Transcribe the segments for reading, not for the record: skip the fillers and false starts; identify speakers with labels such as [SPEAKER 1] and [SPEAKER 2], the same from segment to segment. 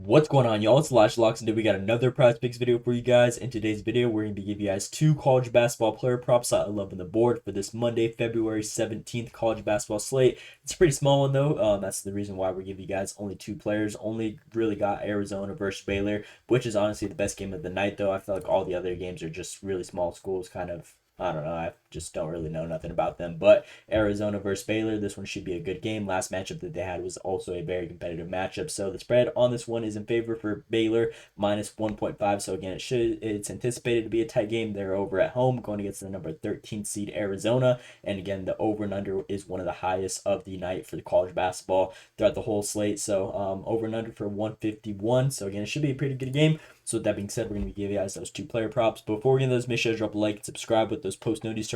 [SPEAKER 1] What's going on, y'all? It's Lash Locks, and today we got another prize picks video for you guys. In today's video, we're going to be giving you guys two college basketball player props that I love on the board for this Monday, February 17th college basketball slate. It's a pretty small one, though. That's the reason why we're giving you guys only two players. Only really got Arizona versus Baylor, which is honestly the best game of the night, though. I feel like all the other games are just really small schools, kind of. I don't know. I just don't really know nothing about them. But Arizona versus Baylor, this one should be a good game. Last matchup that they had was also a very competitive matchup. So the spread on this one is in favor for Baylor, minus 1.5. So again, it's anticipated to be a tight game. They're over at home going against the number 13 seed Arizona. And again, the over and under is one of the highest of the night for the college basketball throughout the whole slate. So over and under for 151. So again, it should be a pretty good game. So with that being said, we're going to be giving you guys those two player props. Before we get those, make sure to drop a like and subscribe with those post notifications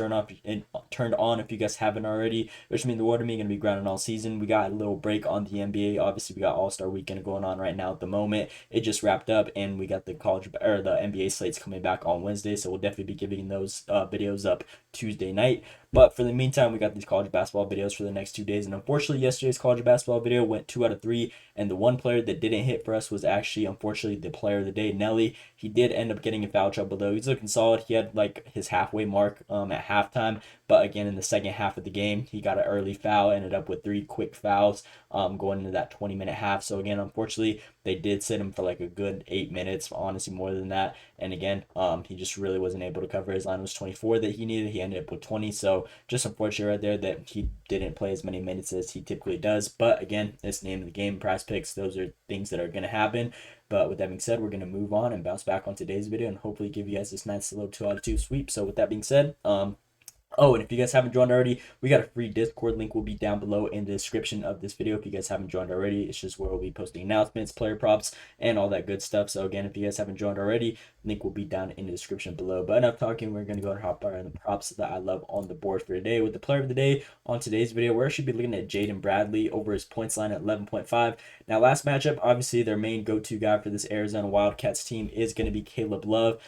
[SPEAKER 1] turned on if you guys haven't already, which means the water me going to be grounding all season. We got a little break on the NBA. Obviously, we got All-Star Weekend going on right now at the moment. It just wrapped up, and we got the NBA slates coming back on Wednesday. So we'll definitely be giving those videos up Tuesday night. But for the meantime, we got these college basketball videos for the next 2 days. And unfortunately, yesterday's college basketball video went 2 out of 3. And the one player that didn't hit for us was actually, unfortunately, the player of the day, Nelly. He did end up getting in foul trouble, though. He's looking solid. He had like his halfway mark at halftime. But again, in the second half of the game, he got an early foul, ended up with 3 quick fouls going into that 20-minute half. So again, unfortunately, they did sit him for like a good 8 minutes, honestly, more than that. And again, he just really wasn't able to cover. His line was 24 that he needed. He ended up with 20. So just unfortunate right there that he didn't play as many minutes as he typically does. But again, it's the name of the game, prize picks. Those are things that are going to happen. But with that being said, we're going to move on and bounce back on today's video and hopefully give you guys this nice little 2 out of 2 sweep. So with that being said, oh, and if you guys haven't joined already, we got a free Discord link will be down below in the description of this video. If you guys haven't joined already, it's just where we'll be posting announcements, player props, and all that good stuff. So again, if you guys haven't joined already, link will be down in the description below. But enough talking, we're going to go and hop on the props that I love on the board for today. With the player of the day on today's video, we're actually be looking at Jaden Bradley over his points line at 11.5. Now, last matchup, obviously their main go-to guy for this Arizona Wildcats team is going to be Caleb Love.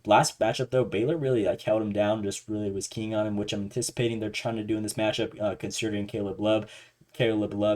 [SPEAKER 1] Last matchup though, Baylor really like held him down, just really was keying on him, which I'm anticipating they're trying to do in this matchup, considering Caleb Love,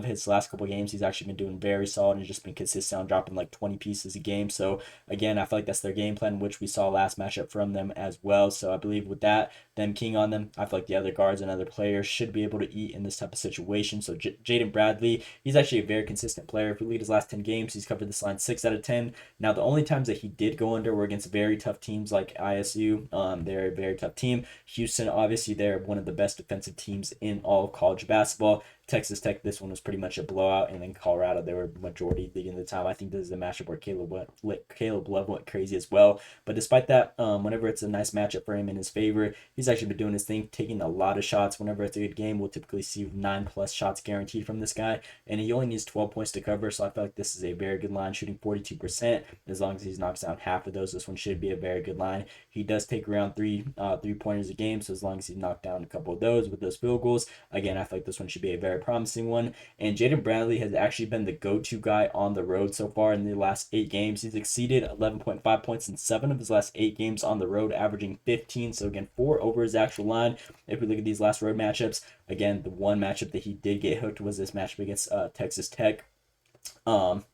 [SPEAKER 1] his last couple games, he's actually been doing very solid and just been consistent on dropping like 20 pieces a game. So again, I feel like that's their game plan, which we saw last matchup from them as well. So I believe with that, them keying on them, I feel like the other guards and other players should be able to eat in this type of situation. So Jaden Bradley, he's actually a very consistent player. If we look at his last 10 games, he's covered this line 6 out of 10. Now, the only times that he did go under were against very tough teams like ISU. They're a very tough team. Houston, obviously, they're one of the best defensive teams in all of college basketball. Texas Tech, this one was pretty much a blowout, and then Colorado, they were majority leading the time. I think this is a matchup where Caleb Love went crazy as well. But despite that, whenever it's a nice matchup for him in his favor, he's actually been doing his thing, taking a lot of shots. Whenever it's a good game, we'll typically see 9+ shots guaranteed from this guy, and he only needs 12 points to cover. So I feel like this is a very good line, shooting 42%. As long as he knocks down half of those, this one should be a very good line. He does take around three-pointers a game, so as long as he knocked down a couple of those with those field goals, again, I feel like this one should be a very promising one. And Jaden Bradley has actually been the go-to guy on the road so far in the last 8 games. He's exceeded 11.5 points in 7 of his last 8 games on the road, averaging 15. So again, 4 over his actual line. If we look at these last road matchups, again, the one matchup that he did get hooked was this matchup against Texas Tech.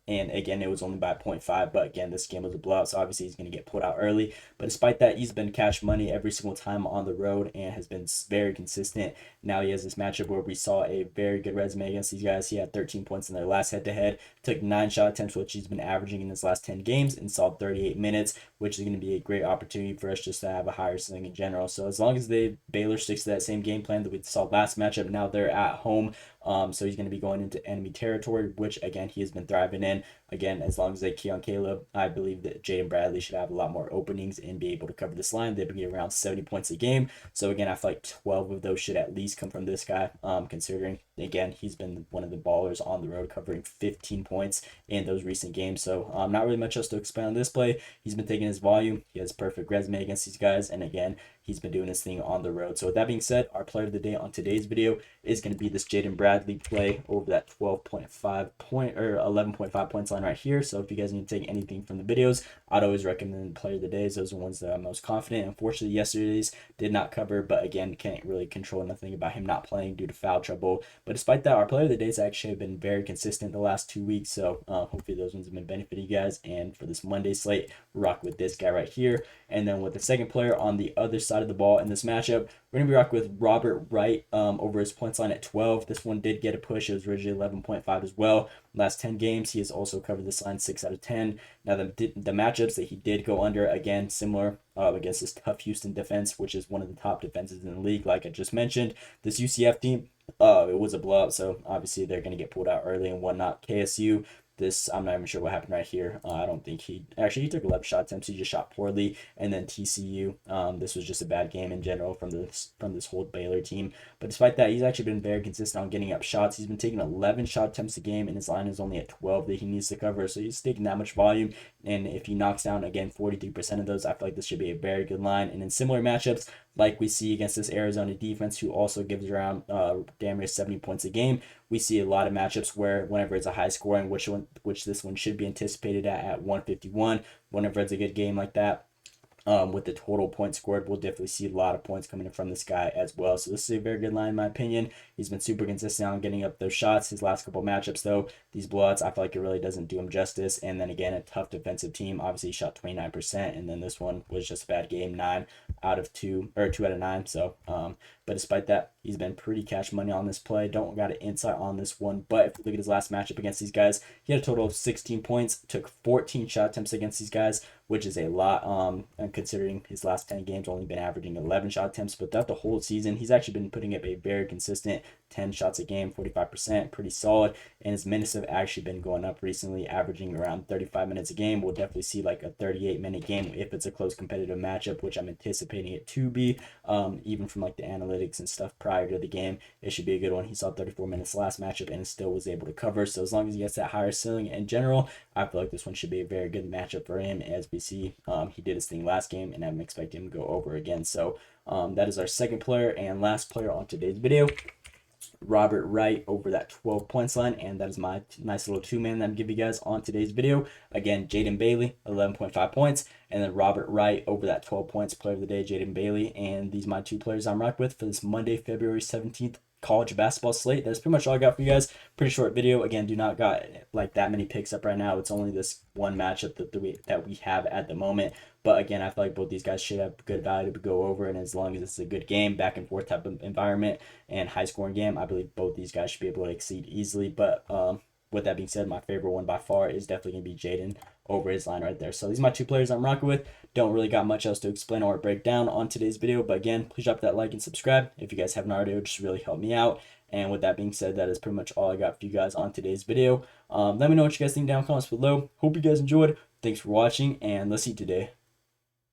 [SPEAKER 1] And again, it was only by 0.5, but again, this game was a blowout, so obviously he's going to get pulled out early. But despite that, he's been cash money every single time on the road and has been very consistent. Now he has this matchup where we saw a very good resume against these guys. He had 13 points in their last head-to-head, took 9 shot attempts, which he's been averaging in his last 10 games, and saw 38 minutes, which is going to be a great opportunity for us just to have a higher ceiling in general. So as long as Baylor sticks to that same game plan that we saw last matchup, now they're at home. So he's going to be going into enemy territory, which again he has been thriving in. Again, as long as they key on Caleb, I believe that Jaden Bradley should have a lot more openings and be able to cover this line. They'll be around 70 points a game. So again, I feel like 12 of those should at least come from this guy, considering, again, he's been one of the ballers on the road, covering 15 points in those recent games. So not really much else to expand on this play. He's been taking his volume. He has perfect resume against these guys. And again, he's been doing his thing on the road. So with that being said, our player of the day on today's video is going to be this Jaden Bradley play over that 12.5 point or 11.5 points line line right here. So if you guys need to take anything from the videos, I'd always recommend player of the days. Those are the ones that I'm most confident. Unfortunately, yesterday's did not cover, but again, can't really control nothing about him not playing due to foul trouble. But despite that, our player of the days actually have been very consistent the last 2 weeks. So hopefully those ones have been benefiting you guys. And for this Monday slate, rock with this guy right here. And then with the second player on the other side of the ball in this matchup, we're going to be rocking with Robert Wright over his points line at 12. This one did get a push. It was originally 11.5 as well. Last 10 games, he has also covered this line 6 out of 10. Now, the matchups that he did go under, again, similar against this tough Houston defense, which is one of the top defenses in the league, like I just mentioned. This UCF team, it was a blowout, so obviously they're going to get pulled out early and whatnot. KSU, this, I'm not even sure what happened right here. I don't think he took 11 shot attempts. He just shot poorly. And then TCU, this was just a bad game in general from this whole Baylor team. But despite that, he's actually been very consistent on getting up shots. He's been taking 11 shot attempts a game, and his line is only at 12 that he needs to cover. So he's taking that much volume. And if he knocks down, again, 43% of those, I feel like this should be a very good line. And in similar matchups, like we see against this Arizona defense, who also gives around damn near 70 points a game, we see a lot of matchups where whenever it's a high scoring, which this one should be anticipated at 151, whenever it's a good game like that, with the total points scored, we'll definitely see a lot of points coming in from this guy as well. So this is a very good line in my opinion. He's been super consistent on getting up those shots. His last couple matchups, though, these blowouts, I feel like it really doesn't do him justice. And then again, a tough defensive team. Obviously, he shot 29%, and then this one was just a bad game, 2 out of 9. So, but despite that, he's been pretty cash money on this play. Don't got an insight on this one, but if you look at his last matchup against these guys, he had a total of 16 points, took 14 shot attempts against these guys, which is a lot. And considering his last 10 games only been averaging 11 shot attempts, but throughout the whole season, he's actually been putting up a very consistent 10 shots a game, 45%, pretty solid. And his minutes have actually been going up recently, averaging around 35 minutes a game. We'll definitely see like a 38-minute game if it's a close competitive matchup, which I'm anticipating it to be. Even from like the analytics and stuff prior to the game, it should be a good one. He saw 34 minutes last matchup and still was able to cover. So as long as he gets that higher ceiling in general, I feel like this one should be a very good matchup for him. As we see, he did his thing last game, and I'm expecting him to go over again. So that is our second player and last player on today's video, Robert Wright over that 12 points line, and that is my nice little two-man that I'm giving you guys on today's video. Again, Jaden Bailey, 11.5 points, and then Robert Wright over that 12 points, player of the day, Jaden Bailey. And these are my two players I'm rocking with for this Monday, February 17th college basketball slate. That's pretty much all I got for you guys. Pretty short video. Again, do not got like that many picks up right now. It's only this one matchup that we have at the moment. But again, I feel like both these guys should have good value to go over, and as long as it's a good game, back and forth type of environment and high scoring game, I believe both these guys should be able to exceed easily. But with that being said, my favorite one by far is definitely going to be Jaden over his line right there. So these are my two players I'm rocking with. Don't really got much else to explain or break down on today's video. But again, please drop that like and subscribe if you guys haven't already. It would just really help me out. And with that being said, that is pretty much all I got for you guys on today's video. Let me know what you guys think down in the comments below. Hope you guys enjoyed. Thanks for watching, and let's see today.